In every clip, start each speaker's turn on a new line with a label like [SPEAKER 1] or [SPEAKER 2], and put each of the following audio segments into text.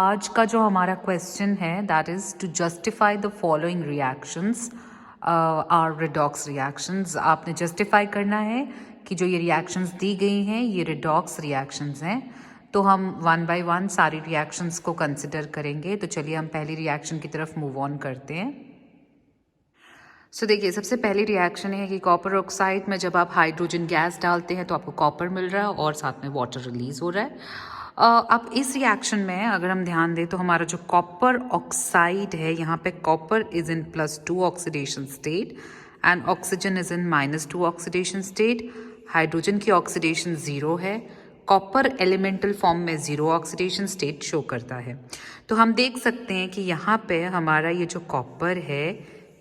[SPEAKER 1] आज का जो हमारा क्वेश्चन है that is to justify the following reactions are redox reactions. आपने जस्टिफाई करना है कि जो ये रिएक्शंस दी गई हैं ये रिडॉक्स रिएक्शंस हैं। तो हम वन बाय वन सारी रिएक्शंस को कंसिडर करेंगे। तो चलिए हम पहली रिएक्शन की तरफ मूव ऑन करते हैं। सो देखिए, सबसे पहली रिएक्शन है कि कॉपर ऑक्साइड में जब आप हाइड्रोजन गैस डालते हैं तो आपको कॉपर मिल रहा है और साथ में वाटर रिलीज हो रहा है। अब इस रिएक्शन में अगर हम ध्यान दें तो हमारा जो कॉपर ऑक्साइड है, यहाँ पे copper is in +2 oxidation state and oxygen is in -2 oxidation state. Hydrogen की ऑक्सीडेशन 0 है। कॉपर एलिमेंटल फॉर्म में 0 ऑक्सीडेशन स्टेट शो करता है। तो हम देख सकते हैं कि यहाँ पे हमारा ये जो कॉपर है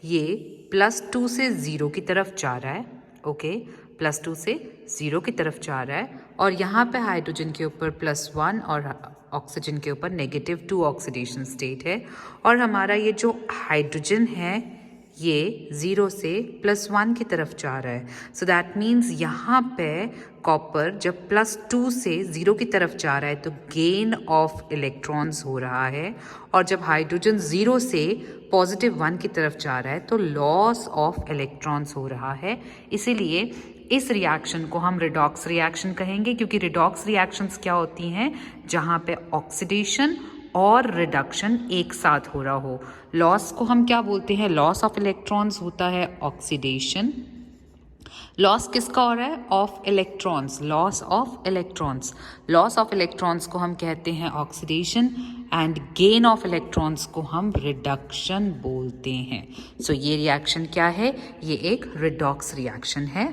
[SPEAKER 1] ये +2 से 0 की तरफ जा रहा है। ओके, +2 से 0 की तरफ जा रहा है और यहाँ पे हाइड्रोजन के ऊपर +1 और ऑक्सीजन के ऊपर -2 ऑक्सीडेशन स्टेट है। और हमारा ये जो हाइड्रोजन है ये 0 से +1 की तरफ जा रहा है। सो दैट मीन्स यहाँ पे कॉपर जब +2 से 0 की तरफ जा रहा है तो गेन ऑफ इलेक्ट्रॉन्स हो रहा है, और जब हाइड्रोजन 0 से +1 की तरफ जा रहा है तो लॉस ऑफ इलेक्ट्रॉन्स हो रहा है। इसीलिए इस रिएक्शन को हम रिडॉक्स रिएक्शन कहेंगे, क्योंकि रिडॉक्स रिएक्शंस क्या होती हैं जहाँ पे ऑक्सीडेशन और रिडक्शन एक साथ हो रहा हो। लॉस को हम क्या बोलते हैं? लॉस ऑफ इलेक्ट्रॉन्स होता है ऑक्सीडेशन। लॉस किसका हो रहा है? Of electrons, loss of electrons. Loss of electrons को हम कहते हैं oxidation and gain of electrons को हम रिडक्शन बोलते हैं। सो ये रिएक्शन क्या है? ये एक रिडॉक्स रिएक्शन है।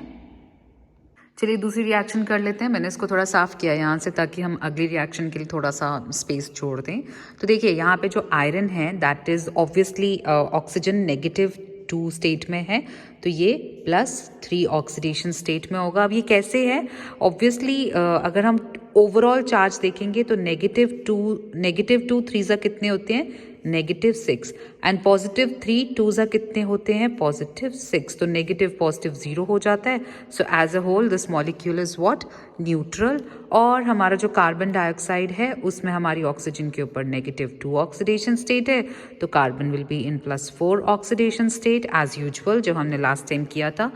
[SPEAKER 1] चलिए दूसरी रिएक्शन कर लेते हैं। मैंने इसको थोड़ा साफ किया यहाँ से ताकि हम अगली रिएक्शन के लिए थोड़ा सा स्पेस छोड़ दें। तो देखिए यहाँ पे जो आयरन है that is obviously oxygen -2 state में है, तो ये +3 ऑक्सीडेशन स्टेट में होगा। अब ये कैसे है? ऑब्वियसली अगर हम ओवरऑल चार्ज देखेंगे तो -2 3 कितने होते हैं? -6 एंड +3 2 कितने होते हैं? +6। तो नेगेटिव पॉजिटिव 0 हो जाता है। So as a whole this molecule is what? Neutral. और हमारा जो कार्बन डाइऑक्साइड है उसमें हमारी ऑक्सीजन के ऊपर -2 ऑक्सीडेशन स्टेट है, तो carbon will be in +4 oxidation state as usual जो हमने लास्ट टाइम किया था।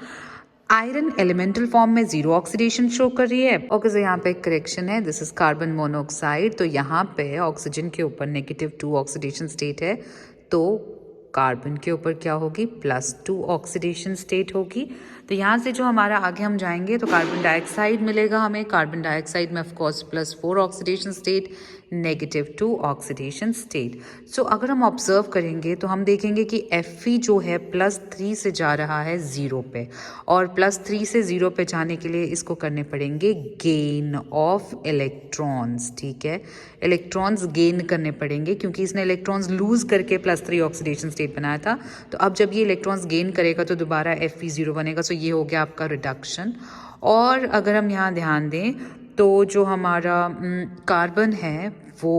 [SPEAKER 1] आयरन एलिमेंटल फॉर्म में 0 ऑक्सीडेशन शो कर रही है। ओके, सो यहाँ पे एक करेक्शन है, दिस इज कार्बन मोनोऑक्साइड। तो यहाँ पे ऑक्सीजन के ऊपर -2 ऑक्सीडेशन स्टेट है, तो कार्बन के ऊपर क्या होगी? +2 ऑक्सीडेशन स्टेट होगी। तो यहाँ से जो हमारा आगे हम जाएंगे तो कार्बन डाइऑक्साइड मिलेगा हमें। कार्बन डाइऑक्साइड में of course +4 oxidation state, -2 oxidation state. So अगर हम ऑब्जर्व करेंगे तो हम देखेंगे कि Fe जो है +3 से जा रहा है 0 पे, और +3 से 0 पे जाने के लिए इसको करने पड़ेंगे गेन ऑफ इलेक्ट्रॉन्स। ठीक है, इलेक्ट्रॉन्स गेन करने पड़ेंगे क्योंकि इसने इलेक्ट्रॉन्स लूज करके +3 ऑक्सीडेशन स्टेट बनाया था। तो अब जब ये इलेक्ट्रॉन्स गेन करेगा तो दोबारा Fe 0 बनेगा। सो ये हो गया आपका रिडक्शन। और अगर हम यहाँ ध्यान दें तो जो हमारा कार्बन है वो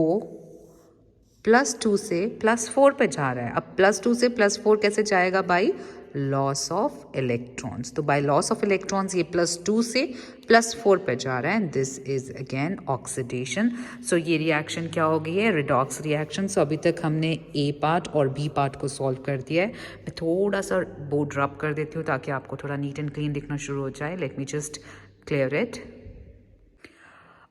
[SPEAKER 1] +2 से +4 पे जा रहा है। अब +2 से +4 कैसे जाएगा? By loss of electrons. तो बाय लॉस ऑफ इलेक्ट्रॉन्स ये +2 से +4 पे जा रहा है and this is again oxidation. So ये रिएक्शन क्या हो गई है? Redox reaction. सो अभी तक हमने ए पार्ट और बी पार्ट को सॉल्व कर दिया है। मैं थोड़ा सा बोर्ड रब कर देती हूँ ताकि आपको थोड़ा नीट एंड क्लीन दिखना शुरू हो जाए। Late me just clear it.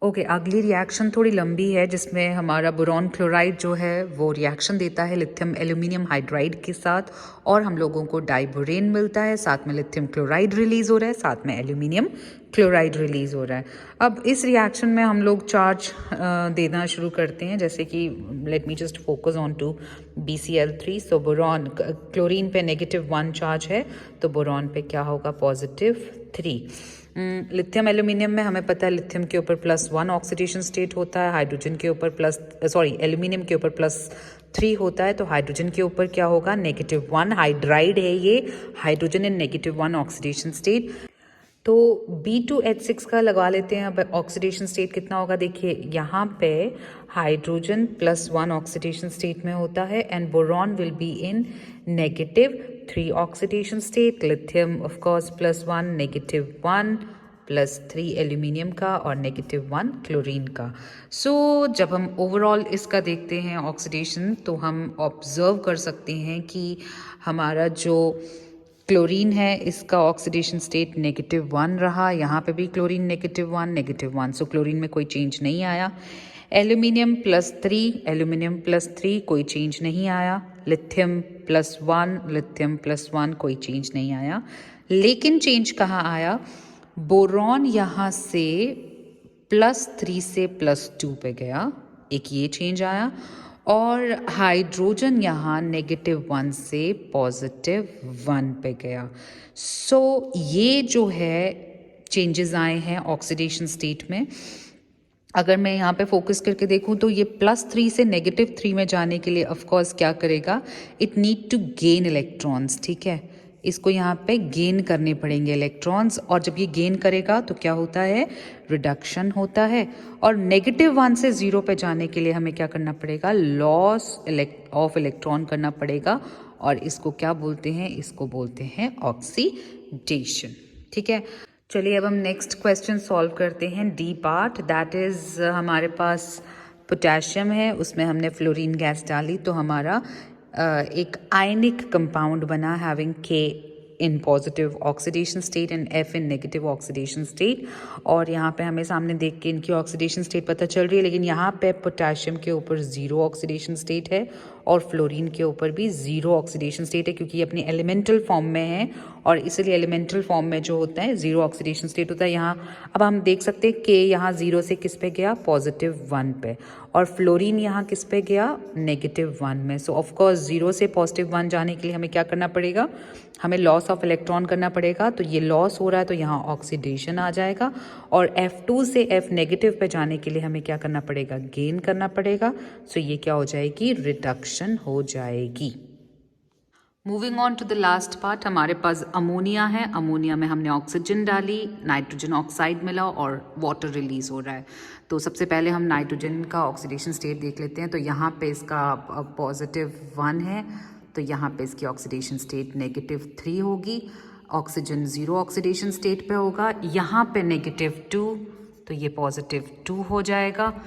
[SPEAKER 1] Okay, अगली रिएक्शन थोड़ी लंबी है जिसमें हमारा बोरॉन क्लोराइड जो है वो रिएक्शन देता है लिथियम एल्यूमिनियम हाइड्राइड के साथ, और हम लोगों को डाइबोरेन मिलता है, साथ में लिथियम क्लोराइड रिलीज हो रहा है, साथ में एल्यूमिनियम क्लोराइड रिलीज हो रहा है। अब इस रिएक्शन में हम लोग चार्ज देना शुरू करते हैं, जैसे कि let me just focus on to BCl3। So boron, chlorine पे -1 चार्ज है तो बोरॉन पे क्या होगा? +3। लिथियम एल्यूमिनियम में हमें पता है लिथियम के ऊपर +1 ऑक्सीडेशन स्टेट होता है, हाइड्रोजन के ऊपर एल्यूमिनियम के ऊपर +3 होता है, तो हाइड्रोजन के ऊपर क्या होगा? -1। हाइड्राइड है ये, हाइड्रोजन इन -1 ऑक्सीडेशन स्टेट। तो B2H6 का लगा लेते हैं। अब ऑक्सीडेशन स्टेट कितना होगा? देखिए यहाँ पे हाइड्रोजन +1 ऑक्सीडेशन स्टेट में होता है and boron will be in -3 oxidation state. Lithium of course +1, -1, +3 aluminium का और -1 क्लोरीन का। सो जब हम ओवरऑल इसका देखते हैं ऑक्सीडेशन, तो हम ऑब्जर्व कर सकते हैं कि हमारा जो क्लोरीन है इसका ऑक्सीडेशन स्टेट -1 रहा, यहाँ पे भी क्लोरीन -1 सो क्लोरीन में कोई चेंज नहीं आया। एल्यूमिनियम +3 कोई चेंज नहीं आया। लिथियम +1 कोई चेंज नहीं आया। लेकिन चेंज कहाँ आया? बोरॉन यहाँ से +3 से +2 पे गया, एक ये चेंज आया। और हाइड्रोजन यहाँ -1 से +1 पे गया। सो ये जो है चेंजेस आए हैं ऑक्सीडेशन स्टेट में। अगर मैं यहाँ पे फोकस करके देखूँ तो ये +3 से -3 में जाने के लिए ऑफ कोर्स क्या करेगा? It need to gain electrons, ठीक है। इसको यहाँ पे गेन करने पड़ेंगे इलेक्ट्रॉन्स, और जब ये गेन करेगा तो क्या होता है? रिडक्शन होता है। और -1 से 0 पे जाने के लिए हमें क्या करना पड़ेगा? लॉस ऑफ इलेक्ट्रॉन करना पड़ेगा, और इसको क्या बोलते हैं? इसको बोलते हैं ऑक्सीडेशन, ठीक है। चलिए अब हम नेक्स्ट क्वेश्चन सॉल्व करते हैं, डी पार्ट। दैट इज़ हमारे पास पोटेशियम है, उसमें हमने फ्लोरीन गैस डाली तो हमारा एक आयनिक कंपाउंड बना हैविंग के in positive oxidation state and F in negative oxidation state. और यहाँ पे हमें सामने देख के इनकी ऑक्सीडेशन स्टेट पता चल रही है, लेकिन यहाँ पे पोटेशियम के ऊपर 0 ऑक्सीडेशन स्टेट है और फ्लोरीन के ऊपर भी 0 ऑक्सीडेशन स्टेट है, क्योंकि ये अपनी एलिमेंटल फॉर्म में है और इसलिए एलिमेंटल फॉर्म में जो होता है 0 ऑक्सीडेशन स्टेट होता है। यहाँ अब हम देख सकते हैं कि यहाँ 0 से किस पे गया? +1 पे, और फ्लोरीन यहाँ किस पे गया? -1 में। सो ऑफकोर्स 0 से +1 जाने के लिए हमें क्या करना पड़ेगा? हमें लॉस ऑफ इलेक्ट्रॉन करना पड़ेगा। तो ये लॉस हो रहा है तो यहाँ ऑक्सीडेशन आ जाएगा, और F2 से F नेगेटिव पे जाने के लिए हमें क्या करना पड़ेगा? गेन करना पड़ेगा। सो ये क्या हो जाएगी? रिडक्शन हो जाएगी। Moving on to the last part, हमारे पास अमोनिया है। अमोनिया में हमने ऑक्सीजन डाली, नाइट्रोजन ऑक्साइड मिला और वाटर रिलीज हो रहा है। तो सबसे पहले हम नाइट्रोजन का ऑक्सीडेशन स्टेट देख लेते हैं। तो यहाँ पे इसका +1 है, तो यहाँ पे इसकी ऑक्सीडेशन स्टेट -3 होगी। ऑक्सीजन 0 ऑक्सीडेशन स्टेट पे होगा, यहाँ पे -2, तो ये +2 हो जाएगा।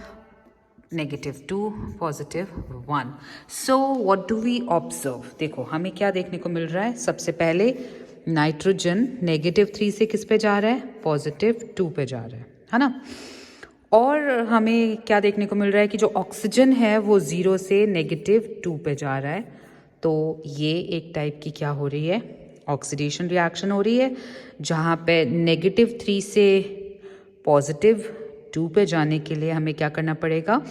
[SPEAKER 1] -2 +1। So what do we observe? देखो हमें क्या देखने को मिल रहा है। सबसे पहले नाइट्रोजन -3 से किस पे जा रहा है? +2 पे जा रहा है ना। और हमें क्या देखने को मिल रहा है कि जो ऑक्सीजन है वो 0 से -2 पे जा रहा है। तो ये एक टाइप की क्या हो रही है? ऑक्सीडेशन रिएक्शन हो रही है, जहाँ पे -3 से +2 पे जाने के लिए हमें क्या करना पड़ेगा?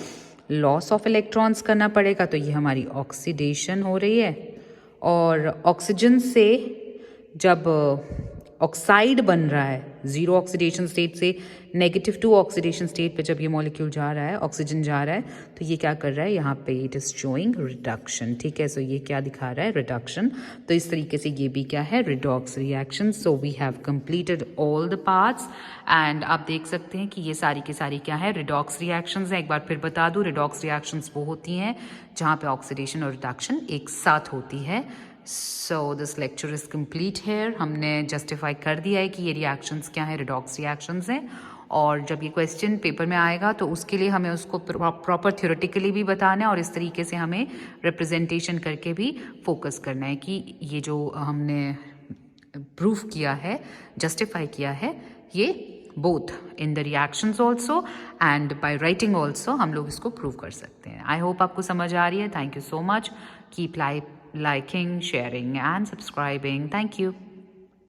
[SPEAKER 1] लॉस ऑफ इलेक्ट्रॉन्स करना पड़ेगा। तो ये हमारी ऑक्सीडेशन हो रही है। और ऑक्सीजन से जब ऑक्साइड बन रहा है 0 ऑक्सीडेशन स्टेट से -2 ऑक्सीडेशन स्टेट पे जब ये मॉलिक्यूल जा रहा है, ऑक्सीजन जा रहा है, तो ये क्या कर रहा है? यहाँ पे इट इज शोइंग रिडक्शन, ठीक है। सो ये क्या दिखा रहा है? रिडक्शन। तो इस तरीके से ये भी क्या है? Redox reaction. So we have completed all the parts, and आप देख सकते हैं कि ये सारी की सारी क्या है? रिडॉक्स रिएक्शंस है। एक बार फिर बता दूं, रिडॉक्स रिएक्शंस वो होती हैं जहाँ पे ऑक्सीडेशन और रिडक्शन एक साथ होती है। So this lecture is complete here. हमने जस्टिफाई कर दिया है कि ये रिएक्शंस क्या है? रिडॉक्स रिएक्शंस हैं। और जब ये क्वेश्चन पेपर में आएगा तो उसके लिए हमें उसको प्रॉपर थ्योरेटिकली भी बताना है, और इस तरीके से हमें रिप्रेजेंटेशन करके भी फोकस करना है कि ये जो हमने प्रूफ किया है, जस्टिफाई किया है, ये both in the reactions also and by writing also हम लोग इसको प्रूव कर सकते हैं। आई होप आपको समझ आ रही है। Thank you so much. Keep liking, sharing and subscribing. Thank you.